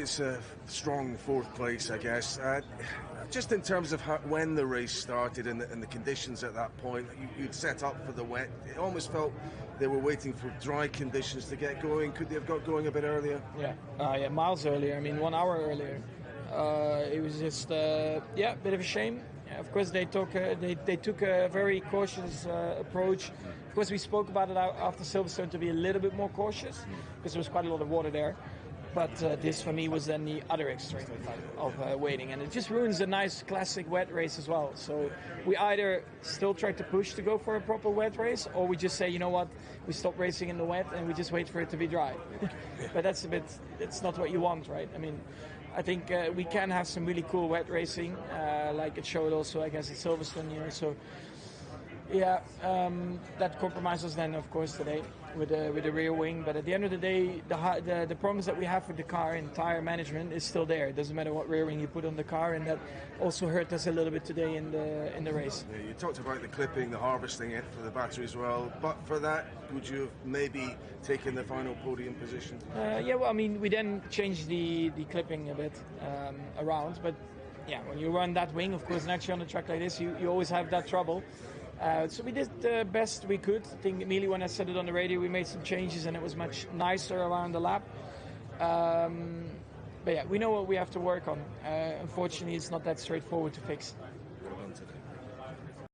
It's a strong fourth place, I guess. Just in terms of when the race started and the conditions at that point, you'd set up for the wet. It almost felt they were waiting for dry conditions to get going. Could they have got going a bit earlier? Yeah, miles earlier. I mean, 1 hour earlier. It was just, a bit of a shame. Of course, they took a very cautious approach. Of course, we spoke about it after Silverstone to be a little bit more cautious because there was quite a lot of water there. But this for me was then the other extreme of waiting, and it just ruins a nice classic wet race as well. So we either still try to push to go for a proper wet race, or we just say, you know what, we stop racing in the wet and we just wait for it to be dry. But it's not what you want, right? I mean, I think we can have some really cool wet racing, like it showed also, I guess, at Silverstone here. So yeah, that compromises then, of course, today with the rear wing. But at the end of the day, the problems that we have with the car and tire management is still there. It doesn't matter what rear wing you put on the car, and that also hurt us a little bit today in the race. Yeah, you talked about the clipping, the harvesting it for the battery as well. But for that, would you have maybe taken the final podium position? Well, I mean, we then changed the clipping a bit around. But yeah, when you run that wing, of course, and actually on a track like this, you always have that trouble. So we did the best we could. I think immediately when I said it on the radio, we made some changes and it was much nicer around the lap. But yeah, we know what we have to work on. Unfortunately, it's not that straightforward to fix.